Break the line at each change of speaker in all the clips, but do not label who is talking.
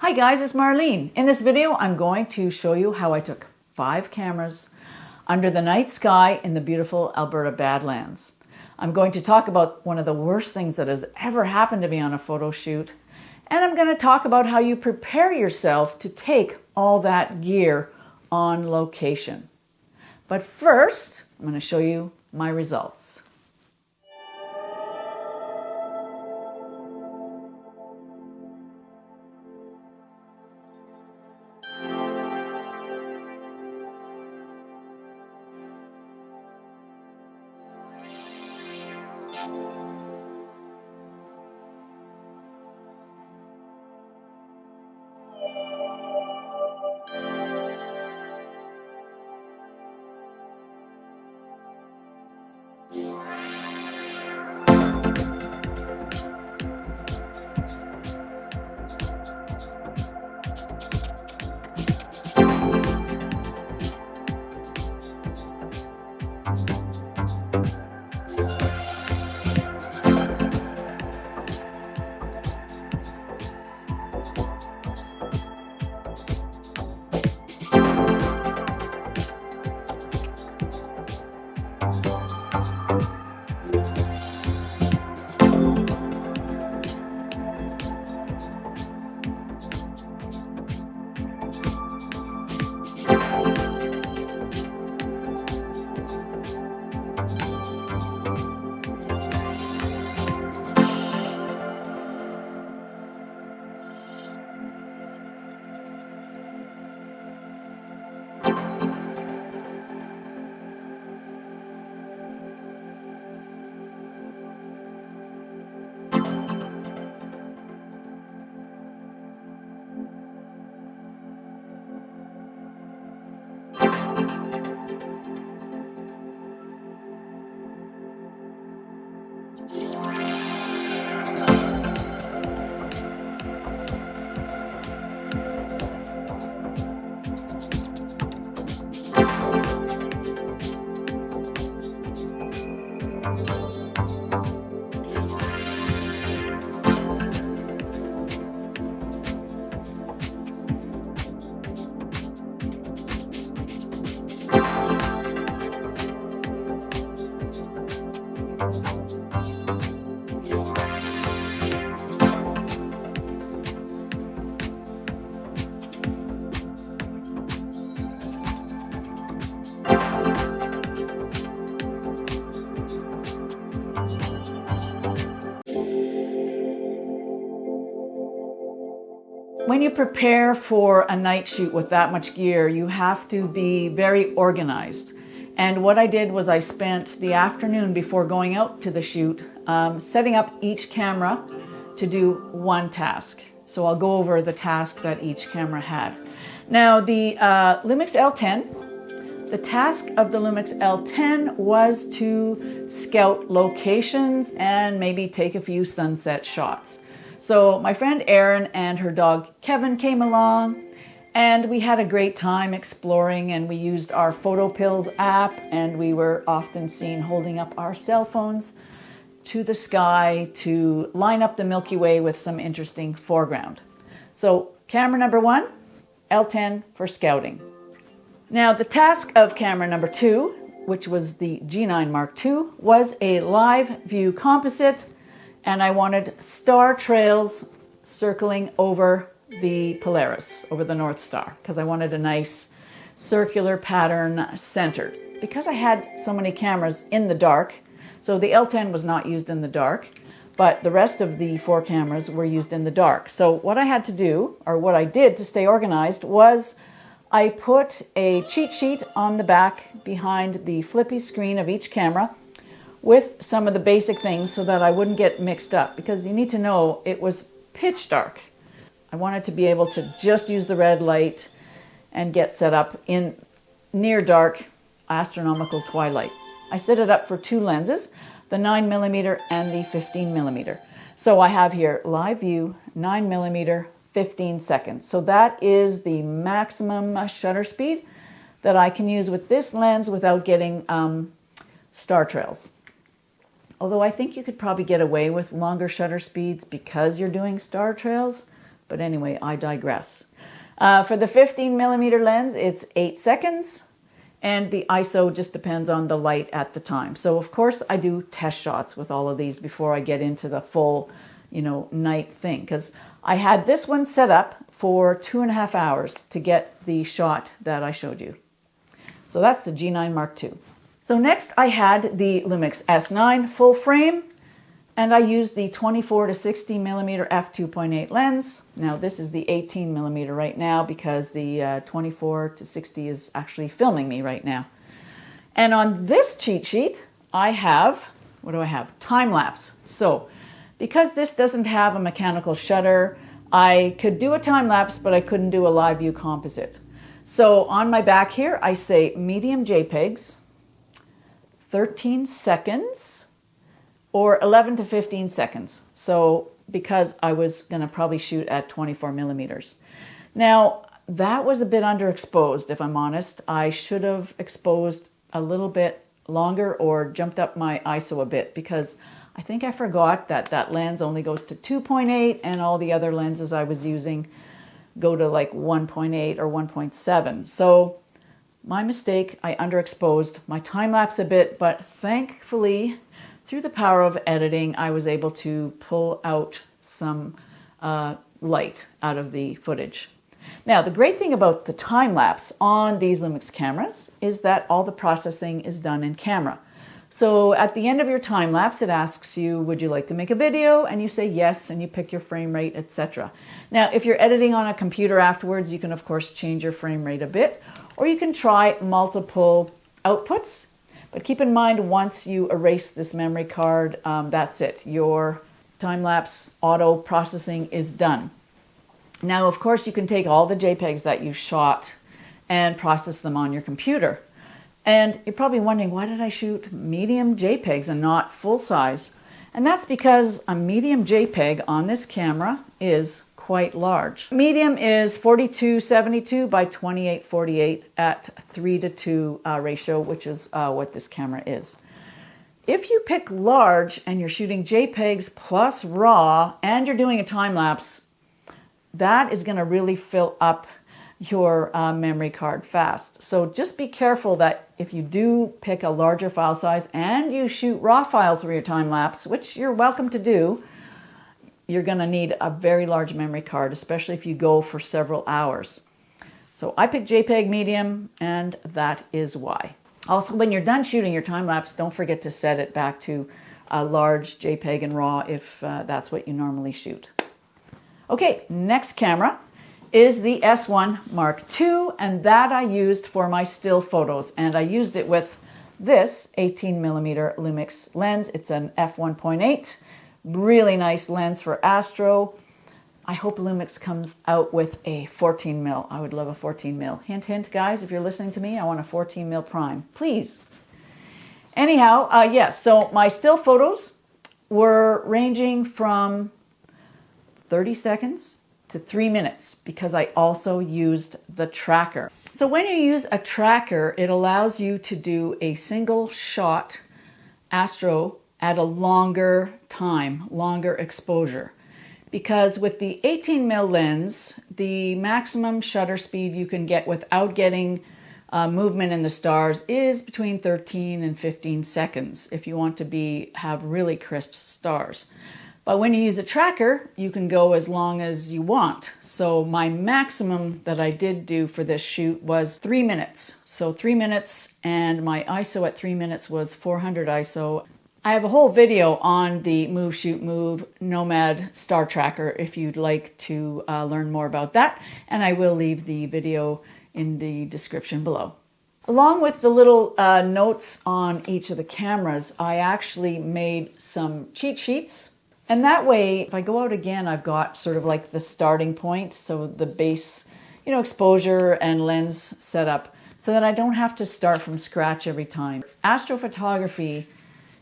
Hi guys, it's Marlene. In this video, I'm going to show you how I took 5 cameras under the night sky in the beautiful Alberta Badlands. I'm going to talk about one of the worst things that has ever happened to me on a photo shoot, and I'm going to talk about how you prepare yourself to take all that gear on location. But first, I'm going to show you my results. When you prepare for a night shoot with that much gear, you have to be very organized. And what I did was I spent the afternoon before going out to the shoot setting up each camera to do one task. So I'll go over the task that each camera had. Now the LUMIX L10, the task of the LUMIX L10 was to scout locations and maybe take a few sunset shots. So my friend Erin and her dog Kevin came along, and we had a great time exploring, and we used our Photo Pills app, and we were often seen holding up our cell phones to the sky to line up the Milky Way with some interesting foreground. So camera number 1, L10 for scouting. Now the task of camera number 2, which was the G9 Mark II, was a live view composite. And I wanted star trails circling over the Polaris, over the North Star, because I wanted a nice circular pattern centered. Because I had so many cameras in the dark, so the L10 was not used in the dark, but the rest of the 4 cameras were used in the dark. So what I had to do, or what I did to stay organized, was I put a cheat sheet on the back behind the flippy screen of each camera with some of the basic things so that I wouldn't get mixed up, because you need to know it was pitch dark. I wanted to be able to just use the red light and get set up in near dark astronomical twilight. I set it up for 2 lenses, the 9mm and the 15mm. So I have here live view, 9mm, 15 seconds. So that is the maximum shutter speed that I can use with this lens without getting star trails. Although I think you could probably get away with longer shutter speeds because you're doing star trails, But anyway, I digress. For the 15mm lens, it's 8 seconds, and the ISO just depends on the light at the time. So of course I do test shots with all of these before I get into the full, night thing, because I had this one set up for 2.5 hours to get the shot that I showed you. So that's the G9 Mark II. So next I had the LUMIX S9 full frame, and I used the 24 to 60mm f2.8 lens. Now this is the 18mm right now because the 24 to 60 is actually filming me right now. And on this cheat sheet, I have, what do I have? Time lapse. So because this doesn't have a mechanical shutter, I could do a time lapse, but I couldn't do a live view composite. So on my back here, I say medium JPEGs, 13 seconds, or 11 to 15 seconds. So because I was gonna probably shoot at 24mm. Now that was a bit underexposed, if I'm honest. I should have exposed a little bit longer or jumped up my ISO a bit, because I think I forgot that that lens only goes to 2.8 and all the other lenses I was using go to like 1.8 or 1.7. So my mistake, I underexposed my time lapse a bit, but thankfully, through the power of editing, I was able to pull out some light out of the footage. Now, the great thing about the time lapse on these LUMIX cameras is that all the processing is done in camera. So at the end of your time lapse, it asks you, would you like to make a video? And you say yes, and you pick your frame rate, etc. Now, if you're editing on a computer afterwards, you can of course change your frame rate a bit, or you can try multiple outputs. But keep in mind, once you erase this memory card, that's it. Your time-lapse auto processing is done. Now, of course, you can take all the JPEGs that you shot and process them on your computer. And you're probably wondering, why did I shoot medium JPEGs and not full size? And that's because a medium JPEG on this camera is quite large. Medium is 4272 by 2848 at 3:2 ratio, which is what this camera is. If you pick large and you're shooting JPEGs plus RAW and you're doing a time lapse, that is going to really fill up your memory card fast. So just be careful that if you do pick a larger file size and you shoot RAW files for your time lapse, which you're welcome to do, you're going to need a very large memory card, especially if you go for several hours. So I picked JPEG medium, and that is why. Also, when you're done shooting your time lapse, don't forget to set it back to a large JPEG and RAW if that's what you normally shoot. Okay, next camera is the S1 Mark II, and that I used for my still photos, and I used it with this 18mm LUMIX lens. It's an f1.8. Really nice lens for Astro. I hope LUMIX comes out with a 14mm. I would love a 14mm. Hint, hint, guys, if you're listening to me, I want a 14mm prime, please. Anyhow, yes, so my still photos were ranging from 30 seconds to 3 minutes because I also used the tracker. So when you use a tracker, it allows you to do a single shot Astro at a longer time, longer exposure. Because with the 18mm lens, the maximum shutter speed you can get without getting movement in the stars is between 13 and 15 seconds if you want to have really crisp stars. But when you use a tracker, you can go as long as you want. So my maximum that I did do for this shoot was 3 minutes. So 3 minutes, and my ISO at 3 minutes was 400 ISO. I have a whole video on the Move, Shoot, Move Nomad Star Tracker if you'd like to learn more about that, and I will leave the video in the description below. Along with the little notes on each of the cameras, I actually made some cheat sheets, and that way, if I go out again, I've got sort of like the starting point, so the base, exposure and lens setup, so that I don't have to start from scratch every time. Astrophotography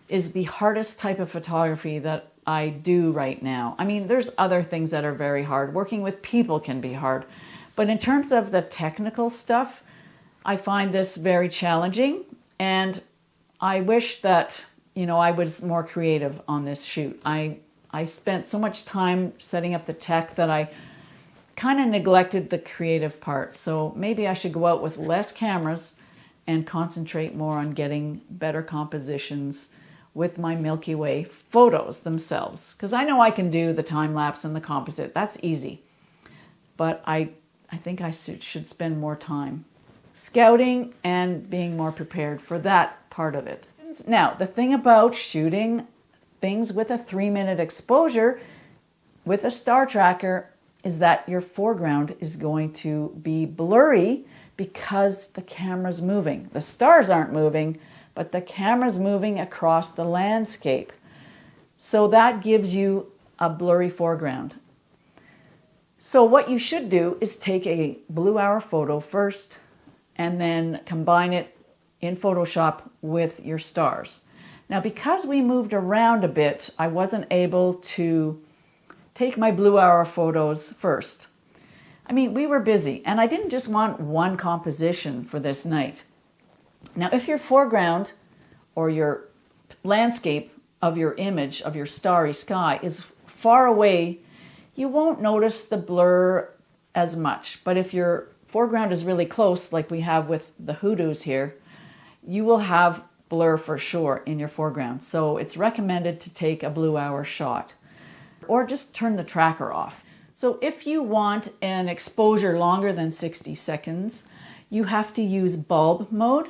is the hardest type of photography that I do right now. I mean, there's other things that are very hard. Working with people can be hard. But in terms of the technical stuff, I find this very challenging. And I wish that, I was more creative on this shoot. I spent so much time setting up the tech that I kind of neglected the creative part. So maybe I should go out with less cameras and concentrate more on getting better compositions with my Milky Way photos themselves. Because I know I can do the time lapse and the composite. That's easy. But I think I should spend more time scouting and being more prepared for that part of it. Now, the thing about shooting things with a 3-minute exposure with a star tracker is that your foreground is going to be blurry because the camera's moving. The stars aren't moving, but the camera's moving across the landscape. So that gives you a blurry foreground. So what you should do is take a blue hour photo first and then combine it in Photoshop with your stars. Now, because we moved around a bit, I wasn't able to take my blue hour photos first. I mean, we were busy, and I didn't just want one composition for this night. Now, if your foreground or your landscape of your image of your starry sky is far away, you won't notice the blur as much. But if your foreground is really close, like we have with the hoodoos here, you will have blur for sure in your foreground. So it's recommended to take a blue hour shot or just turn the tracker off. So if you want an exposure longer than 60 seconds, you have to use bulb mode.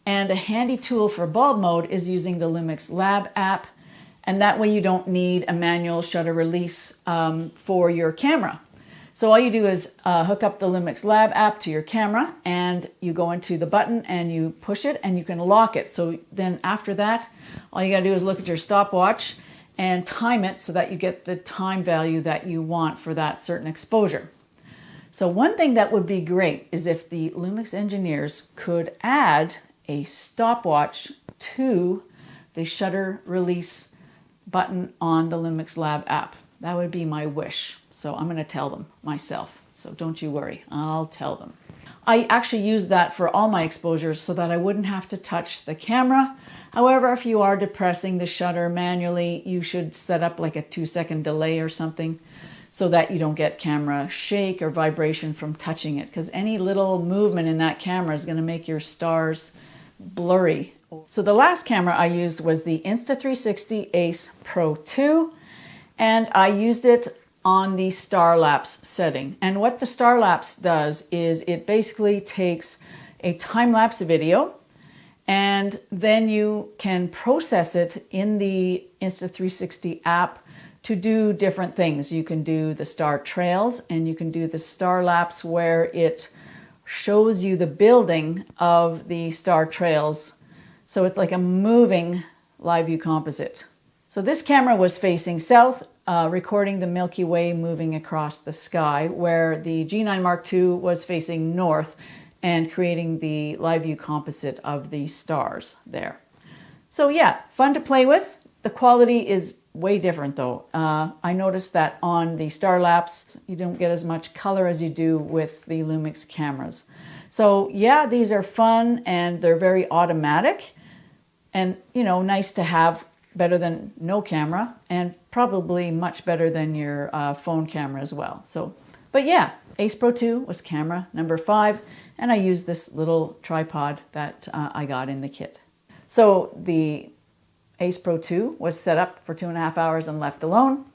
And a handy tool for bulb mode is using the LUMIX Lab app. And that way you don't need a manual shutter release for your camera. So all you do is hook up the LUMIX Lab app to your camera, and you go into the button and you push it and you can lock it. So then after that, all you gotta do is look at your stopwatch and time it so that you get the time value that you want for that certain exposure. So one thing that would be great is if the LUMIX engineers could add a stopwatch to the shutter release button on the LUMIX Lab app. That would be my wish. So I'm going to tell them myself. So don't you worry, I'll tell them. I actually use that for all my exposures so that I wouldn't have to touch the camera. However, if you are depressing the shutter manually, you should set up like a 2-second delay or something so that you don't get camera shake or vibration from touching it, because any little movement in that camera is going to make your stars blurry. So the last camera I used was the Insta360 AcePro2, and I used it on the star lapse setting. And what the star lapse does is it basically takes a time lapse video, and then you can process it in the Insta360 app to do different things. You can do the star trails, and you can do the star lapse where it shows you the building of the star trails. So it's like a moving live view composite. So this camera was facing south, recording the Milky Way moving across the sky, where the G9 Mark II was facing north and creating the live view composite of the stars there. So yeah, fun to play with. The quality is way different though. I noticed that on the star lapse, you don't get as much color as you do with the LUMIX cameras. So yeah, these are fun and they're very automatic and, you know, nice to have, better than no camera, and probably much better than your phone camera as well. So, but yeah, AcePro2 was camera number 5, and I used this little tripod that I got in the kit. So the AcePro2 was set up for 2.5 hours and left alone.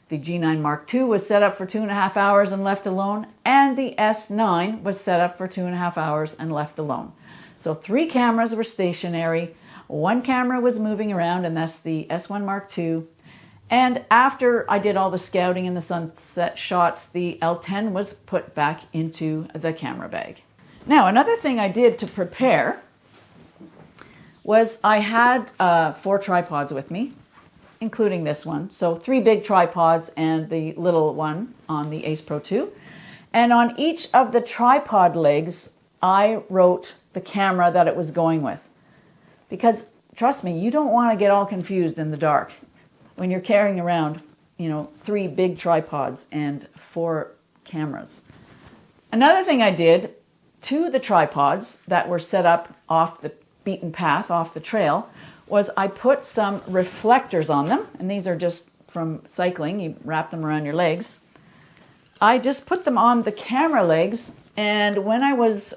The G9 Mark II was set up for 2.5 hours and left alone. And the S9 was set up for 2.5 hours and left alone. So 3 cameras were stationary. 1 camera was moving around, and that's the S1 Mark II. And after I did all the scouting and the sunset shots, the L10 was put back into the camera bag. Now, another thing I did to prepare was I had 4 tripods with me, including this one. So 3 big tripods and the little one on the AcePro2. And on each of the tripod legs, I wrote the camera that it was going with. Because trust me, you don't want to get all confused in the dark when you're carrying around, you know, 3 big tripods and 4 cameras. Another thing I did to the tripods that were set up off the beaten path, off the trail, was I put some reflectors on them, and these are just from cycling. You wrap them around your legs. I just put them on the camera legs, and when I was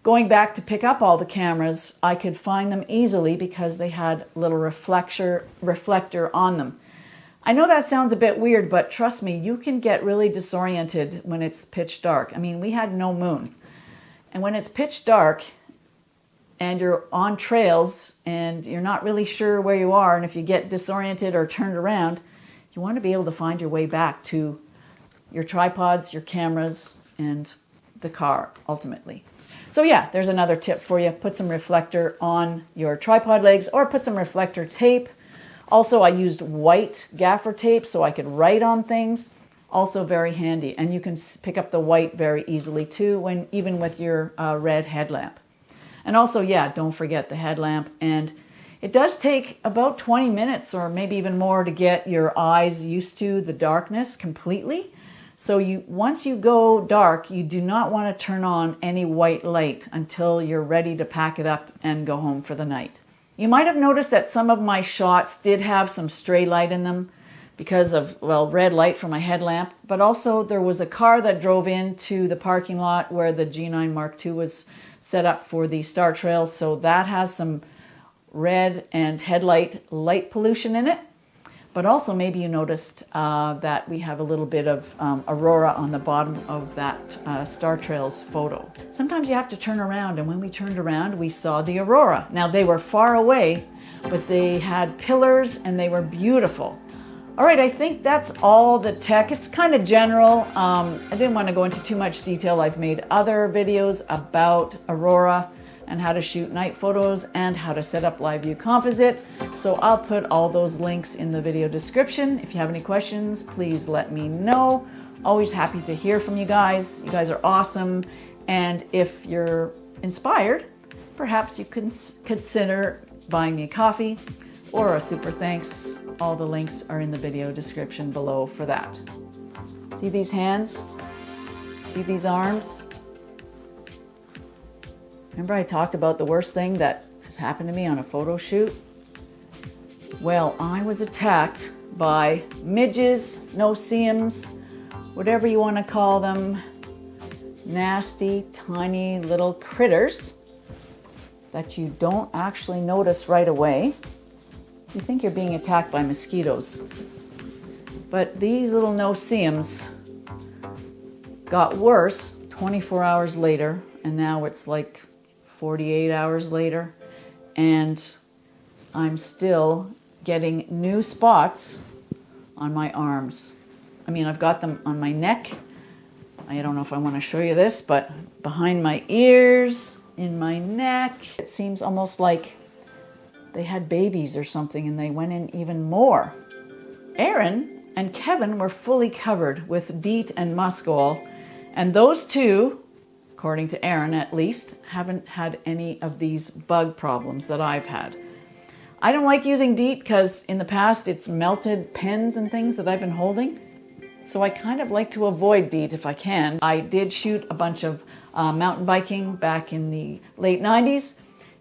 going back to pick up all the cameras, I could find them easily because they had a little reflector on them. I know that sounds a bit weird, but trust me, you can get really disoriented when it's pitch dark. I mean, we had no moon. And when it's pitch dark and you're on trails and you're not really sure where you are, and if you get disoriented or turned around, you want to be able to find your way back to your tripods, your cameras, and the car, ultimately. So yeah, there's another tip for you. Put some reflector on your tripod legs or put some reflector tape. Also, I used white gaffer tape so I could write on things. Also very handy. And you can pick up the white very easily too, even with your red headlamp. And also, yeah, don't forget the headlamp. And it does take about 20 minutes or maybe even more to get your eyes used to the darkness completely. So once you go dark, you do not want to turn on any white light until you're ready to pack it up and go home for the night. You might have noticed that some of my shots did have some stray light in them because of, well, red light from my headlamp, but also there was a car that drove into the parking lot where the G9 Mark II was set up for the Star Trails, so that has some red and headlight light pollution in it. But also maybe you noticed that we have a little bit of Aurora on the bottom of that Star Trails photo. Sometimes you have to turn around, and when we turned around, we saw the Aurora. Now they were far away, but they had pillars and they were beautiful. All right, I think that's all the tech. It's kind of general. I didn't want to go into too much detail. I've made other videos about Aurora and how to shoot night photos and how to set up live view composite. So I'll put all those links in the video description. If you have any questions, please let me know. Always happy to hear from you guys. You guys are awesome. And if you're inspired, perhaps you can consider buying me a coffee or a super thanks. All the links are in the video description below for that. See these hands? See these arms? Remember I talked about the worst thing that has happened to me on a photo shoot? Well, I was attacked by midges, no-see-ums, whatever you want to call them. Nasty, tiny little critters that you don't actually notice right away. You think you're being attacked by mosquitoes. But these little no-see-ums got worse 24 hours later, and now it's like 48 hours later, and I'm still getting new spots on my arms. I mean, I've got them on my neck. I don't know if I want to show you this, but behind my ears, in my neck. It seems almost like they had babies or something and they went in even more. Aaron and Kevin were fully covered with DEET and muskol, and those two, according to Aaron at least, haven't had any of these bug problems that I've had. I don't like using DEET because in the past it's melted pens and things that I've been holding. So I kind of like to avoid DEET if I can. I did shoot a bunch of mountain biking back in the late 90s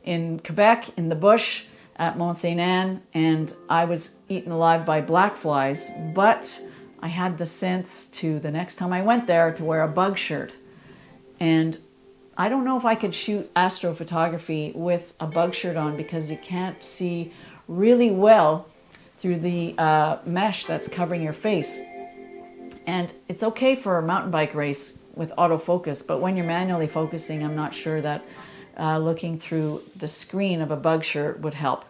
in Quebec, in the bush at Mont Saint Anne, and I was eaten alive by black flies, but I had the sense to, the next time I went there, to wear a bug shirt. And I don't know if I could shoot astrophotography with a bug shirt on because you can't see really well through the mesh that's covering your face. And it's okay for a mountain bike race with autofocus, but when you're manually focusing, I'm not sure that looking through the screen of a bug shirt would help.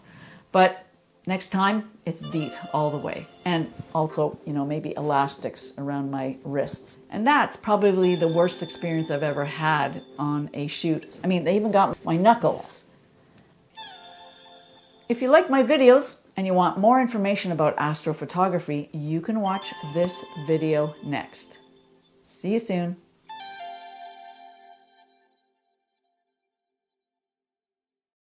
But next time, it's DEET all the way. And also, you know, maybe elastics around my wrists. And that's probably the worst experience I've ever had on a shoot. I mean, they even got my knuckles. If you like my videos and you want more information about astrophotography, you can watch this video next. See you soon.